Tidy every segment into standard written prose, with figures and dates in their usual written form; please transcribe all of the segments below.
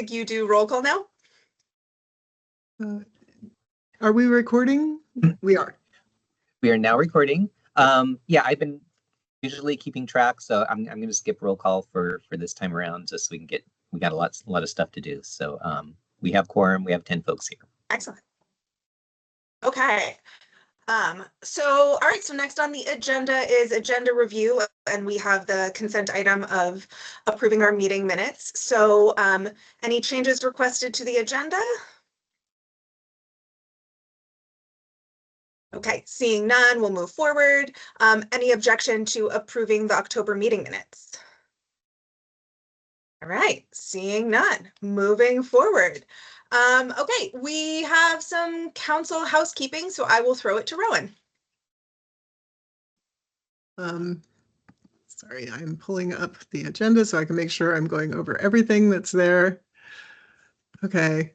You do roll call now? Are we recording? We are. We are now recording. Yeah, I've been usually keeping track, so I'm going to skip roll call for this time around, just so we got a lot of stuff to do. So we have quorum. We have 10 folks here. Excellent. Okay. All right, so next on the agenda is agenda review, and we have the consent item of approving our meeting minutes. So any changes requested to the agenda? Okay, seeing none, we'll move forward. Any objection to approving the October meeting minutes? All right, seeing none, moving forward. Okay, we have some council housekeeping, so I will throw it to Rowan. Sorry, I'm pulling up the agenda so I can make sure I'm going over everything that's there. Okay.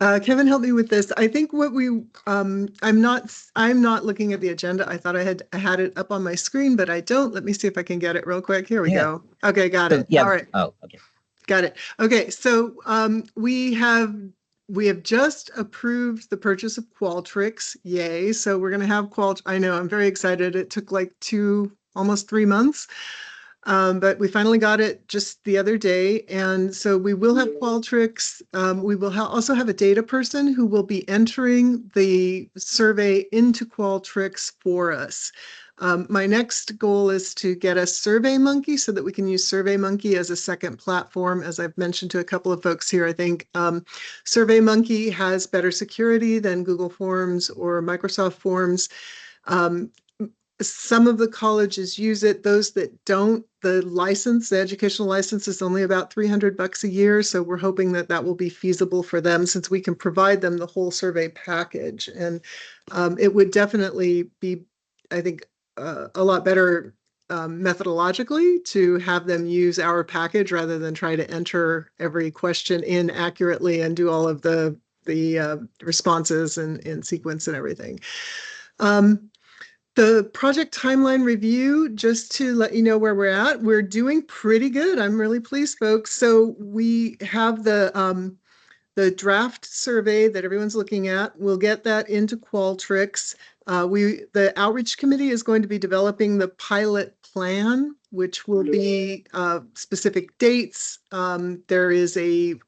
Kevin, help me with this. I think what we, I'm not looking at the agenda. I thought I had it up on my screen, but I don't. Let me see if I can get it real quick. Here we go. Okay, got it. Yeah. All right. Oh, okay. Got it. Okay, so we have just approved the purchase of Qualtrics. Yay! So we're going to have I know, I'm very excited. It took like almost 3 months. But we finally got it just the other day. And so we will have Qualtrics. We will also have a data person who will be entering the survey into Qualtrics for us. My next goal is to get a SurveyMonkey so that we can use SurveyMonkey as a second platform. As I've mentioned to a couple of folks here, I think SurveyMonkey has better security than Google Forms or Microsoft Forms. Some of the colleges use it. Those that don't, the educational license is only about $300 a year. So we're hoping that that will be feasible for them since we can provide them the whole survey package. And it would definitely be, I think, a lot better methodologically to have them use our package rather than try to enter every question in accurately and do all of the responses in sequence and everything. The project timeline review, just to let you know where we're at, we're doing pretty good. I'm really pleased, folks. So we have the draft survey that everyone's looking at. We'll get that into Qualtrics. The outreach committee is going to be developing the pilot plan, which will be specific dates. There is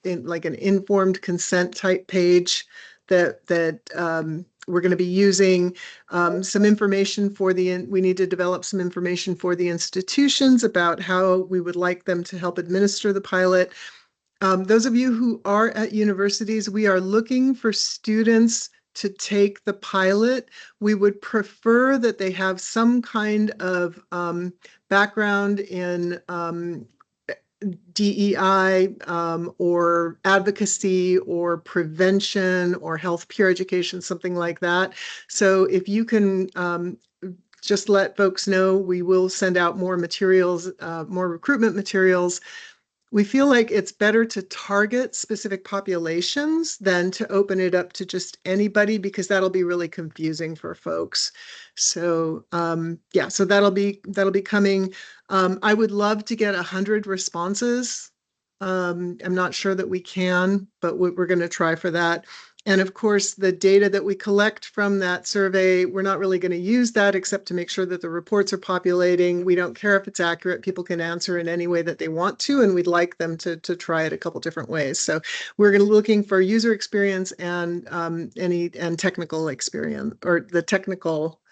like an informed consent type page that we're going to be using some information we need to develop some information for the institutions about how we would like them to help administer the pilot. Those of you who are at universities, we are looking for students to take the pilot. We would prefer that they have some kind of background in DEI or advocacy or prevention or health peer education, something like that. So if you can just let folks know, we will send out more materials, more recruitment materials. We feel like it's better to target specific populations than to open it up to just anybody, because that'll be really confusing for folks. So yeah, so that'll be coming. I would love to get 100 responses. I'm not sure that we can, but we're going to try for that. And of course, the data that we collect from that survey, we're not really going to use that except to make sure that the reports are populating. We don't care if it's accurate. People can answer in any way that they want to, and we'd like them to try it a couple different ways. So we're going to be looking for user experience and technical experience, or the technical.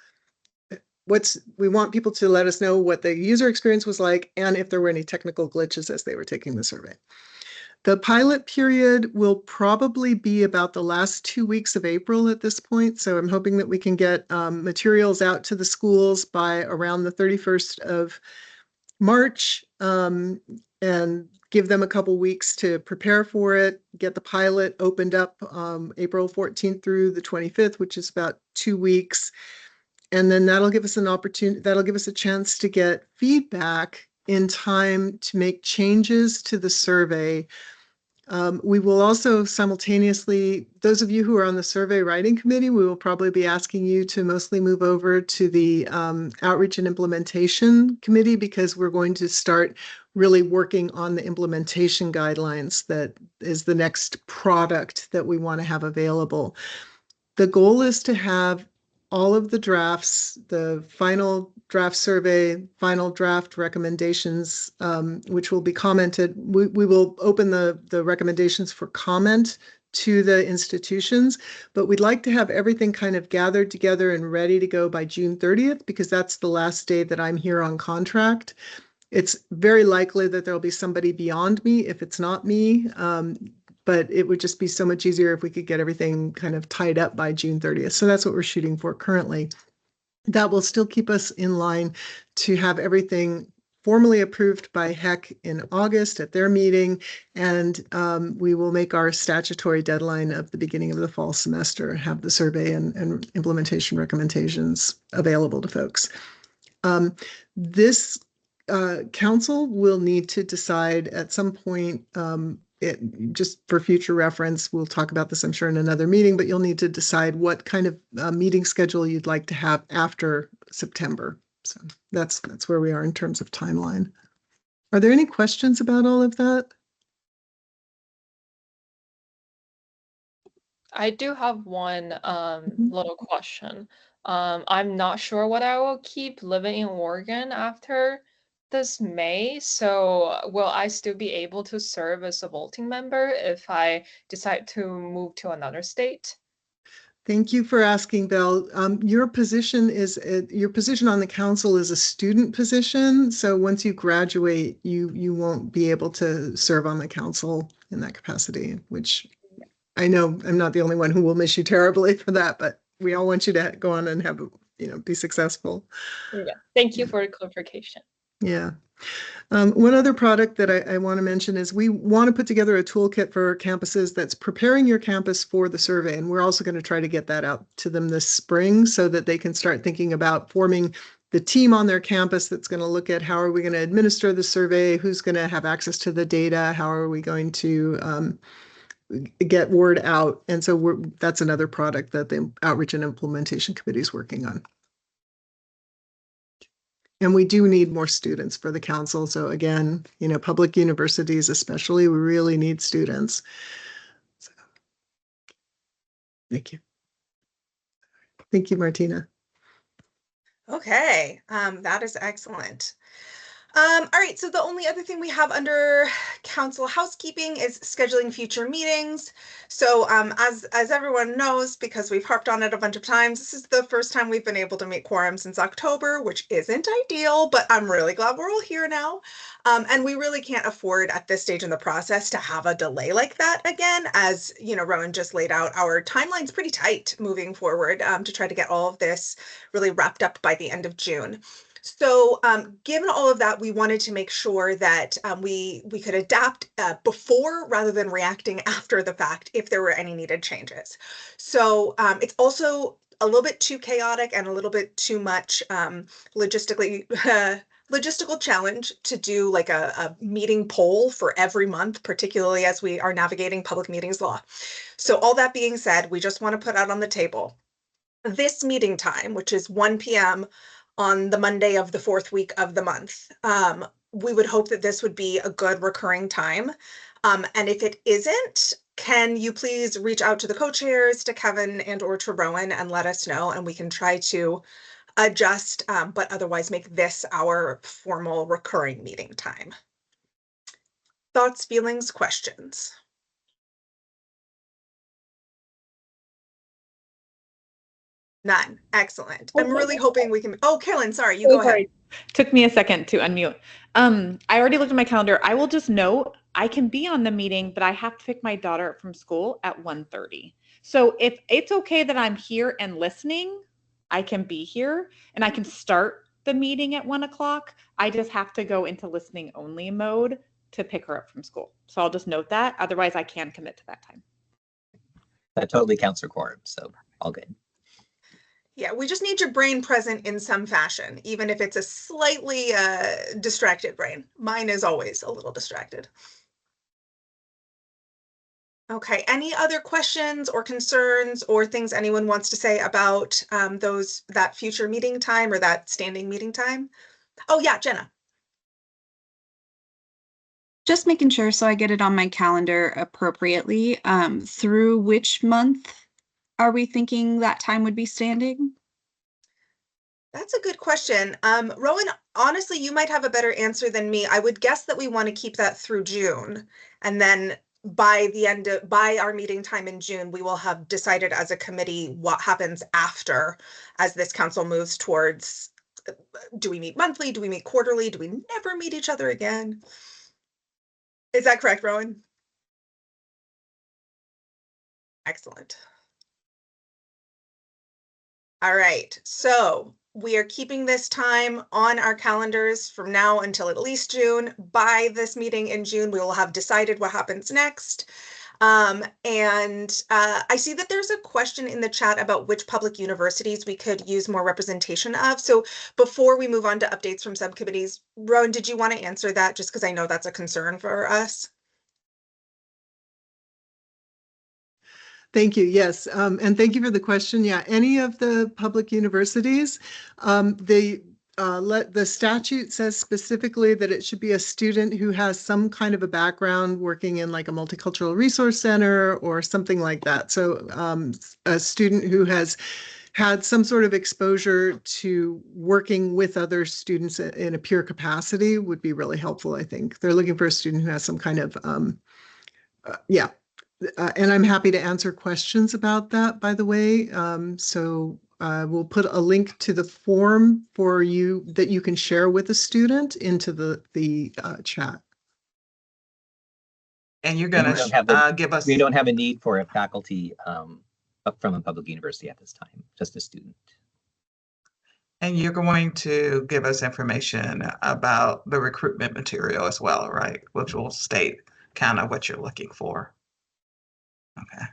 We want people to let us know what the user experience was like and if there were any technical glitches as they were taking the survey. The pilot period will probably be about the last 2 weeks of April at this point. So I'm hoping that we can get materials out to the schools by around the 31st of March and give them a couple weeks to prepare for it, get the pilot opened up April 14th through the 25th, which is about 2 weeks. And then that'll give us an opportunity, that'll give us a chance to get feedback in time to make changes to the survey We will also simultaneously, those of you who are on the survey writing committee, we will probably be asking you to mostly move over to the outreach and implementation committee, because we're going to start really working on the implementation guidelines. That is the next product that we want to have available. The goal is to have all of the drafts, the final draft survey, final draft recommendations, which will be commented. We will open the recommendations for comment to the institutions, but we'd like to have everything kind of gathered together and ready to go by June 30th, because that's the last day that I'm here on contract. It's very likely that there'll be somebody beyond me if it's not me. But it would just be so much easier if we could get everything kind of tied up by June 30th. So that's what we're shooting for currently. That will still keep us in line to have everything formally approved by HEC in August at their meeting. And we will make our statutory deadline of the beginning of the fall semester, have the survey and implementation recommendations available to folks. This council will need to decide at some point, just for future reference, we'll talk about this, I'm sure, in another meeting, but you'll need to decide what kind of meeting schedule you'd like to have after September. So that's where we are in terms of timeline. Are there any questions about all of that? I do have one little question. I'm not sure what I will keep living in Oregon after this May, so will I still be able to serve as a voting member if I decide to move to another state? Thank you for asking, Belle. Your position on the council is a student position. So once you graduate, you won't be able to serve on the council in that capacity, which I know I'm not the only one who will miss you terribly for that, but we all want you to go on and have, be successful. Yeah, thank you for the clarification. Yeah. One other product that I want to mention is we want to put together a toolkit for campuses that's preparing your campus for the survey. And we're also going to try to get that out to them this spring so that they can start thinking about forming the team on their campus that's going to look at how are we going to administer the survey, who's going to have access to the data, how are we going to get word out. And so that's another product that the Outreach and Implementation Committee is working on. And we do need more students for the council. So again, public universities especially, we really need students. So, thank you. Thank you, Martina. Okay, that is excellent. All right, so the only other thing we have under council housekeeping is scheduling future meetings. So as everyone knows, because we've harped on it a bunch of times, this is the first time we've been able to make quorum since October, which isn't ideal, but I'm really glad we're all here now. And we really can't afford at this stage in the process to have a delay like that again. As Rowan just laid out, our timeline's pretty tight moving forward to try to get all of this really wrapped up by the end of June. So given all of that, we wanted to make sure that we could adapt before rather than reacting after the fact if there were any needed changes. So it's also a little bit too chaotic and a little bit too much logistical challenge to do like a meeting poll for every month, particularly as we are navigating public meetings law. So all that being said, we just want to put out on the table this meeting time, which is 1 p.m. on the Monday of the fourth week of the month. We would hope that this would be a good recurring time. And if it isn't, can you please reach out to the co-chairs, to Kevin and or to Rowan, and let us know, and we can try to adjust, but otherwise make this our formal recurring meeting time. Thoughts, feelings, questions? None. Excellent. I'm really hoping we can. Oh, Carolyn, sorry, you go ahead. Took me a second to unmute. I already looked at my calendar. I will just note I can be on the meeting, but I have to pick my daughter up from school at 1:30. So if it's okay that I'm here and listening, I can be here and I can start the meeting at 1 o'clock. I just have to go into listening only mode to pick her up from school. So I'll just note that. Otherwise, I can commit to that time. That totally counts for quorum, so all good. Yeah, we just need your brain present in some fashion, even if it's a slightly distracted brain. Mine is always a little distracted. Okay, any other questions or concerns or things anyone wants to say about that future meeting time or that standing meeting time? Oh yeah, Jenna. Just making sure so I get it on my calendar appropriately. Through which month are we thinking that time would be standing? That's a good question. Rowan, honestly, you might have a better answer than me. I would guess that we want to keep that through June. And then by our meeting time in June, we will have decided as a committee what happens after as this council moves towards, do we meet monthly? Do we meet quarterly? Do we never meet each other again? Is that correct, Rowan? Excellent. All right, so we are keeping this time on our calendars from now until at least June. By this meeting in June, we will have decided what happens next. I see that there's a question in the chat about which public universities we could use more representation of. So before we move on to updates from subcommittees, Rowan, did you want to answer that just because I know that's a concern for us? Thank you. Yes. And thank you for the question. Yeah, any of the public universities, the statute says specifically that it should be a student who has some kind of a background working in like a multicultural resource center or something like that. So a student who has had some sort of exposure to working with other students in a peer capacity would be really helpful, I think. They're looking for a student who has some kind of, yeah. And I'm happy to answer questions about that, by the way. We'll put a link to the form for you that you can share with a student into the chat. And you're And going to give us. We don't have a need for a faculty from a public university at this time, just a student. And you're going to give us information about the recruitment material as well, right? Which will state kind of what you're looking for. Okay.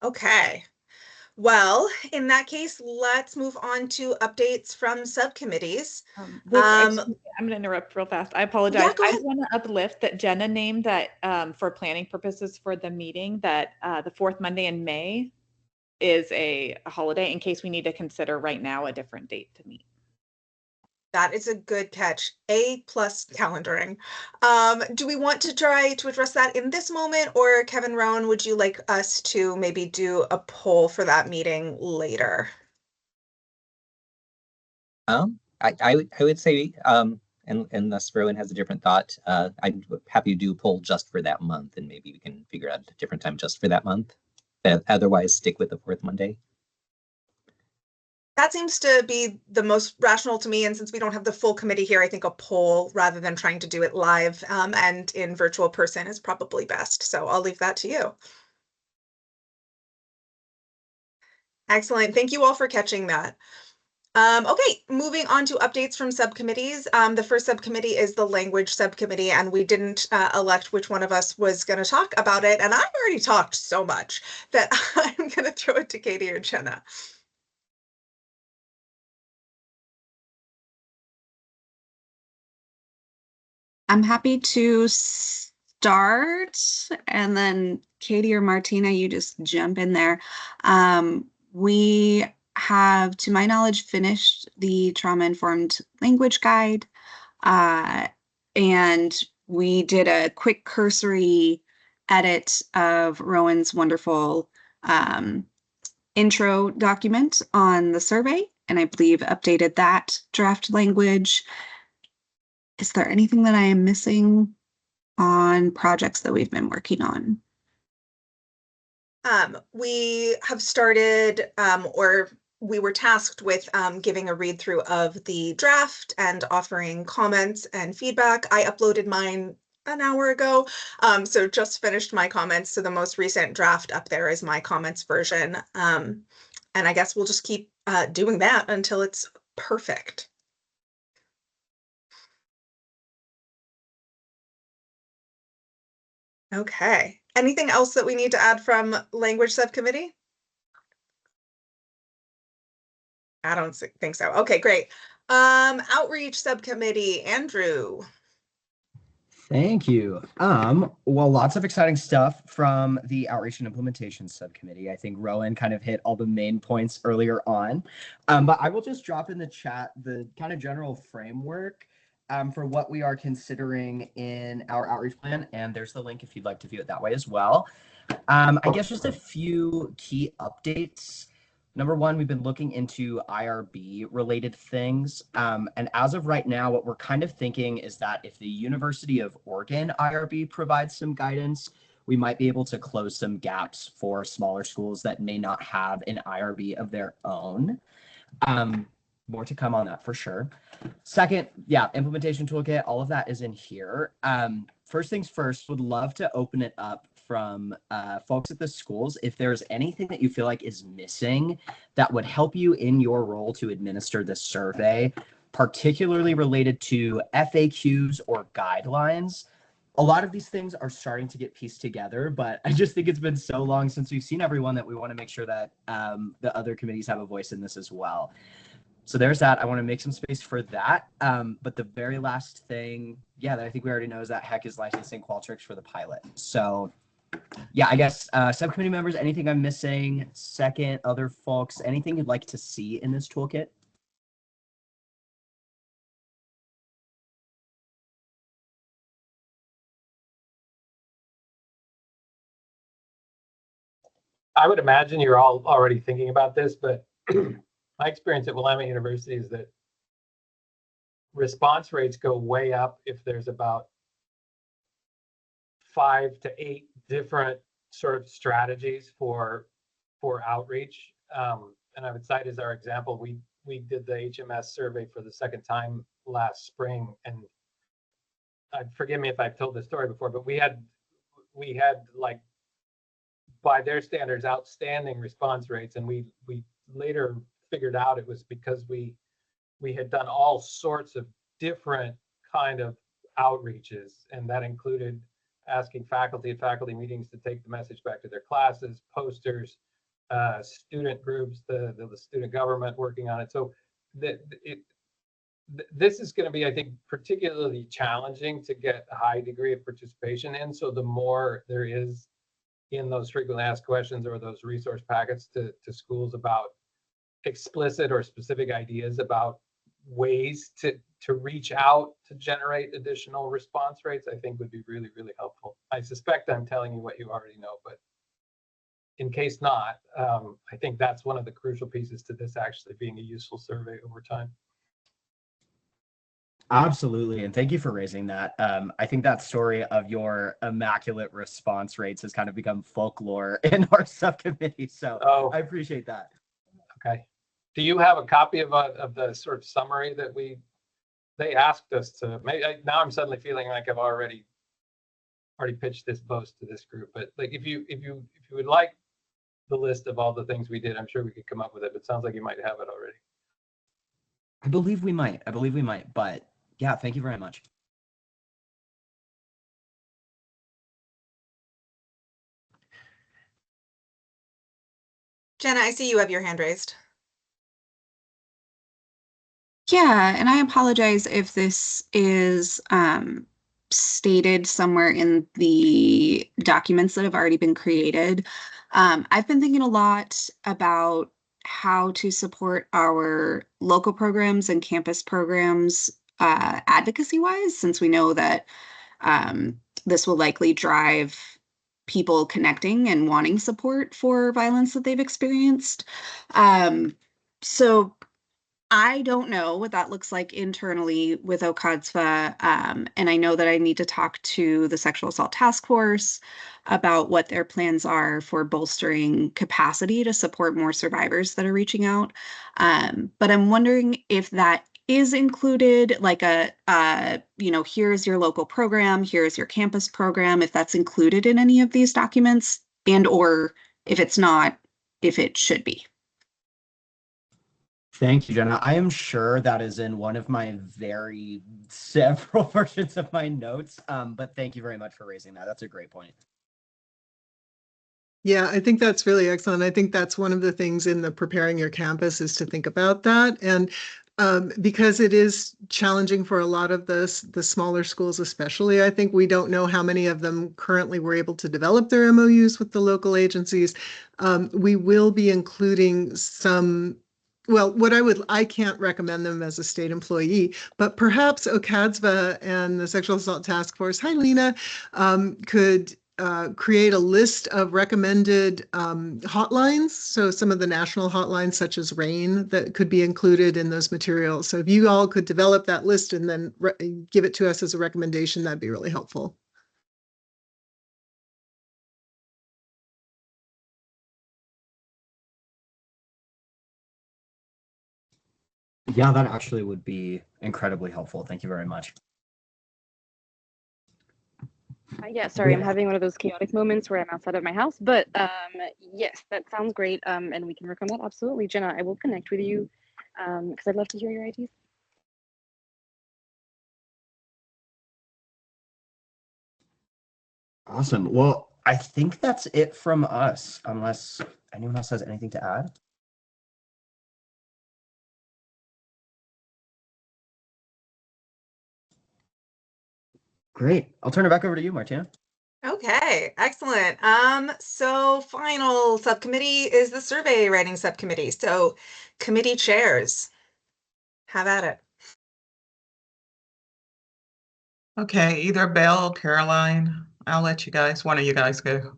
Okay. Well, in that case, let's move on to updates from subcommittees. I'm going to interrupt real fast. I apologize. Yeah, go I ahead. want to uplift that Jenna named that for planning purposes for the meeting that the fourth Monday in May is a holiday in case we need to consider right now a different date to meet. That is a good catch. A+ calendaring. Do we want to try to address that in this moment, or Kevin, Rowan, would you like us to maybe do a poll for that meeting later? I would say, unless Rowan has a different thought, I'm happy to do a poll just for that month, and maybe we can figure out a different time just for that month. But otherwise, stick with the fourth Monday. That seems to be the most rational to me, and since we don't have the full committee here, I think a poll rather than trying to do it live and in virtual person is probably best. So I'll leave that to you. Excellent. Thank you all for catching that. Okay, moving on to updates from subcommittees. The first subcommittee is the language subcommittee, and we didn't elect which one of us was going to talk about it. And I've already talked so much that I'm going to throw it to Katie or Jenna. I'm happy to start, and then Katie or Martina, you just jump in there. We have, to my knowledge, finished the trauma-informed language guide, and we did a quick cursory edit of Rowan's wonderful intro document on the survey, and I believe updated that draft language. Is there anything that I am missing on projects that we've been working on? We have started, or we were tasked with giving a read through of the draft and offering comments and feedback. I uploaded mine an hour ago, so just finished my comments. So the most recent draft up there is my comments version. And I guess we'll just keep doing that until it's perfect. Okay. Anything else that we need to add from language subcommittee? I don't think so. Okay, great. Outreach subcommittee, Andrew. Thank you. Well, lots of exciting stuff from the Outreach and Implementation Subcommittee. I think Rowan kind of hit all the main points earlier on. But I will just drop in the chat the kind of general framework for what we are considering in our outreach plan. And there's the link if you'd like to view it that way as well. I guess just a few key updates. Number one, we've been looking into IRB related things. And as of right now, what we're kind of thinking is that if the University of Oregon IRB provides some guidance, we might be able to close some gaps for smaller schools that may not have an IRB of their own. More to come on that for sure. Second, yeah, implementation toolkit, all of that is in here. First things first, would love to open it up from folks at the schools. If there's anything that you feel like is missing that would help you in your role to administer this survey, particularly related to FAQs or guidelines. A lot of these things are starting to get pieced together, but I just think it's been so long since we've seen everyone that we want to make sure that the other committees have a voice in this as well. So there's that. I want to make some space for that. But the very last thing, yeah, that I think we already know is that HEC is licensing Qualtrics for the pilot. So yeah, I guess subcommittee members, anything I'm missing? Second, other folks, anything you'd like to see in this toolkit? I would imagine you're all already thinking about this, but my experience at Willamette University is that response rates go way up if there's about 5 to 8 different sort of strategies for outreach. And I would cite as our example, we did the HMS survey for the second time last spring, and forgive me if I've told this story before, but we had like, by their standards, outstanding response rates, and we later figured out it was because we had done all sorts of different kind of outreaches, and that included asking faculty at faculty meetings to take the message back to their classes, posters, student groups, the student government working on it. So this is going to be, I think, particularly challenging to get a high degree of participation in. So the more there is in those frequently asked questions or those resource packets to schools about explicit or specific ideas about ways to reach out to generate additional response rates, I think would be really, really helpful. I suspect I'm telling you what you already know, but in case not, I think that's one of the crucial pieces to this actually being a useful survey over time. Absolutely. And thank you for raising that. I think that story of your immaculate response rates has kind of become folklore in our subcommittee. So I appreciate that. Okay. Do you have a copy of the sort of summary that they asked us to make? Now I'm suddenly feeling like I've already pitched this boast to this group, but like if you would like the list of all the things we did, I'm sure we could come up with it, but it sounds like you might have it already. I believe we might, but yeah, thank you very much. Jenna, I see you have your hand raised. Yeah, and I apologize if this is stated somewhere in the documents that have already been created. I've been thinking a lot about how to support our local programs and campus programs advocacy-wise, since we know that this will likely drive people connecting and wanting support for violence that they've experienced. So I don't know what that looks like internally with OCODSFA, and I know that I need to talk to the Sexual Assault Task Force about what their plans are for bolstering capacity to support more survivors that are reaching out. But I'm wondering if that is included, like here's your local program, here's your campus program, if that's included in any of these documents, and or if it's not, if it should be. Thank you, Jenna. I am sure that is in one of my very several versions of my notes, but thank you very much for raising that. That's a great point. Yeah, I think that's really excellent. I think that's one of the things in the preparing your campus is to think about that. And Because it is challenging for a lot of the smaller schools, especially. I think we don't know how many of them currently were able to develop their MOUs with the local agencies. We will be including some. Well, I can't recommend them as a state employee, but perhaps OCADSVA and the Sexual Assault Task Force, hi Lena, could create a list of recommended hotlines. So some of the national hotlines, such as RAIN, that could be included in those materials. So if you all could develop that list and then give it to us as a recommendation, that'd be really helpful. Yeah, that actually would be incredibly helpful. Thank you very much. Yeah, sorry, I'm having one of those chaotic moments where I'm outside of my house, but yes, that sounds great. And we can work on that. Absolutely. Jenna, I will connect with you because I'd love to hear your ideas. Awesome. Well, I think that's it from us, unless anyone else has anything to add. Great. I'll turn it back over to you, Martina. Okay, excellent. So final subcommittee is the survey writing subcommittee. So committee chairs, have at it. Okay, either Belle or Caroline. I'll let you guys, one of you guys go.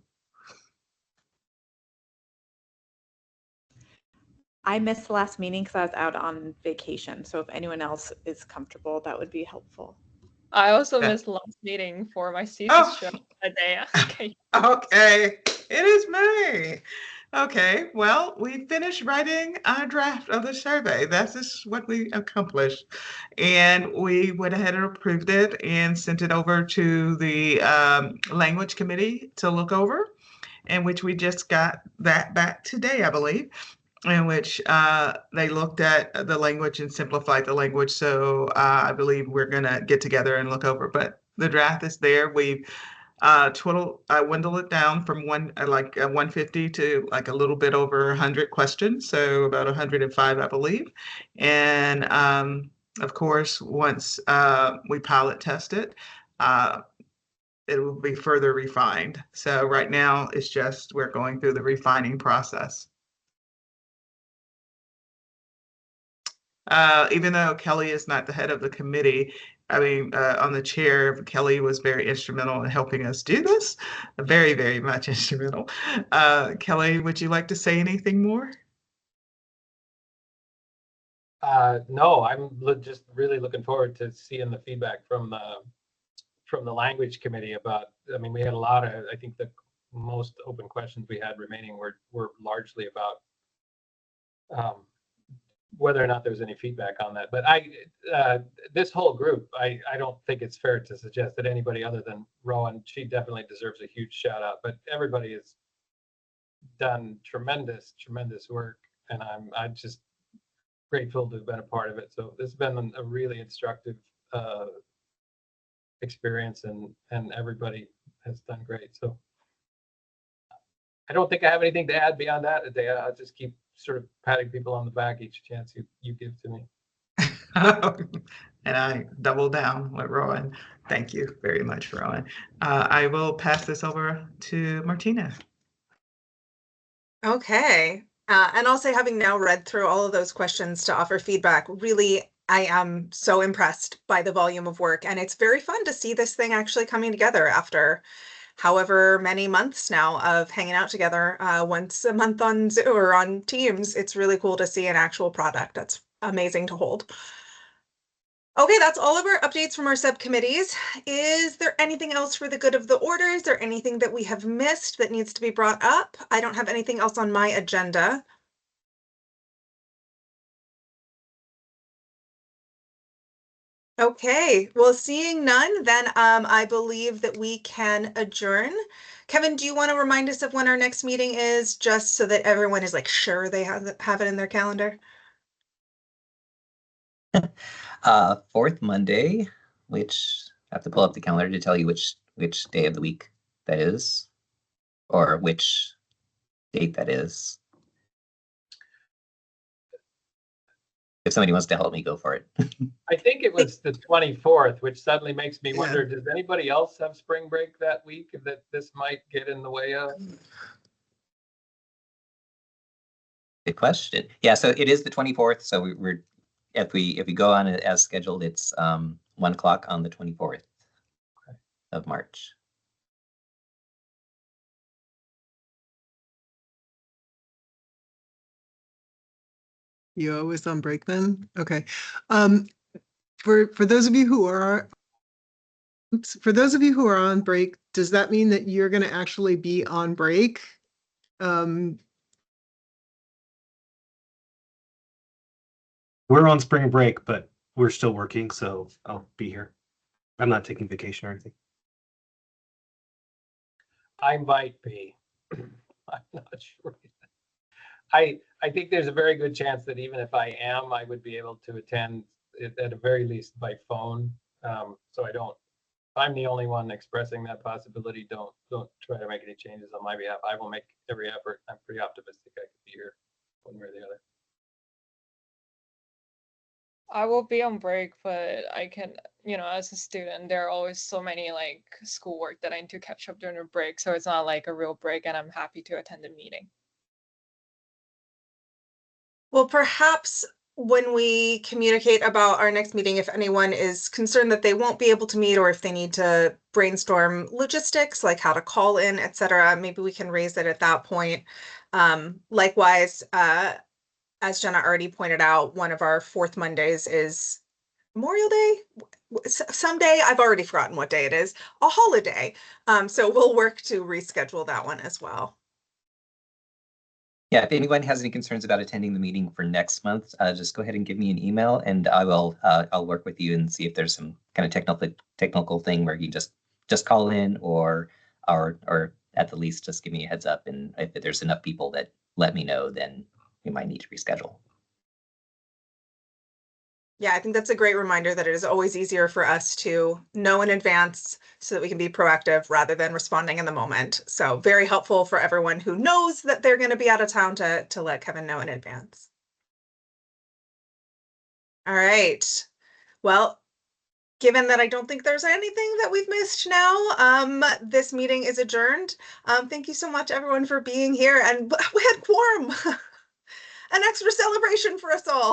I missed the last meeting because I was out on vacation. So if anyone else is comfortable, that would be helpful. I also Yeah. missed the last meeting for my thesis Oh. show that day. Okay. Okay, it is May. Okay, well, we finished writing our draft of the survey. That's just what we accomplished. And we went ahead and approved it and sent it over to the language committee to look over, in which we just got that back today, I believe, in which they looked at the language and simplified the language. So I believe we're gonna get together and look over, but the draft is there. We've I dwindled it down from 150 to like a little bit over 100 questions, so about 105, I believe. And of course, once we pilot test it, it will be further refined. So right now, it's just we're going through the refining process. Even though Kelly is not the head of the committee, I mean, on the chair, Kelly was very instrumental in helping us do this. Very, very much instrumental. Kelly, would you like to say anything more? No, I'm just really looking forward to seeing the feedback from the language committee about. I mean, we had a lot of. I think the most open questions we had remaining were largely about whether or not there's any feedback on that. But this whole group, I don't think it's fair to suggest that anybody other than Rowan, she definitely deserves a huge shout out. But everybody has done tremendous work, and I'm just grateful to have been a part of it. So this has been a really instructive experience, and everybody has done great. So I don't think I have anything to add beyond that. I'll just keep sort of patting people on the back each chance you give to me. And I double down with Rowan. Thank you very much, Rowan. I will pass this over to Martina. Okay. And I'll say, having now read through all of those questions to offer feedback, really, I am so impressed by the volume of work. And it's very fun to see this thing actually coming together after however many months now of hanging out together once a month on Zoom or on Teams. It's really cool to see an actual product. That's amazing to hold. Okay, that's all of our updates from our subcommittees. Is there anything else for the good of the order? Is there anything that we have missed that needs to be brought up? I don't have anything else on my agenda. Okay, well, seeing none, then I believe that we can adjourn. Kevin, do you want to remind us of when our next meeting is, just so that everyone is like sure they have it in their calendar? Fourth Monday, which I have to pull up the calendar to tell you which day of the week that is, or which date that is. If somebody wants to help me, go for it. I think it was the 24th, which suddenly makes me Yeah. wonder, does anybody else have spring break that week that this might get in the way of? Good question. Yeah, so it is the 24th. So we're if we go on it as scheduled, it's 1 o'clock on the 24th of March. You always on break then? Okay. For those of you who are on break, does that mean that you're going to actually be on break? We're on spring break, but we're still working, so I'll be here. I'm not taking vacation or anything. I might be. I'm not sure. I think there's a very good chance that even if I am, I would be able to attend it at the very least by phone. So I don't. If I'm the only one expressing that possibility, don't try to make any changes on my behalf. I will make every effort. I'm pretty optimistic I could be here one way or the other. I will be on break, but I can, as a student, there are always so many like schoolwork that I need to catch up during the break. So it's not like a real break, and I'm happy to attend the meeting. Well, perhaps when we communicate about our next meeting, if anyone is concerned that they won't be able to meet, or if they need to brainstorm logistics, like how to call in, etc., maybe we can raise it at that point. Likewise, as Jenna already pointed out, one of our fourth Mondays is Memorial Day. Someday, I've already forgotten what day it is, a holiday. So we'll work to reschedule that one as well. Yeah, if anyone has any concerns about attending the meeting for next month, just go ahead and give me an email, and I will I'll work with you and see if there's some kind of technical thing where you just call in, or at the least just give me a heads up, and if there's enough people that let me know, then we might need to reschedule. Yeah, I think that's a great reminder that it is always easier for us to know in advance so that we can be proactive rather than responding in the moment. So very helpful for everyone who knows that they're going to be out of town to let Kevin know in advance. All right. Well, given that I don't think there's anything that we've missed now, this meeting is adjourned. Thank you so much, everyone, for being here. And we had quorum, an extra celebration for us all.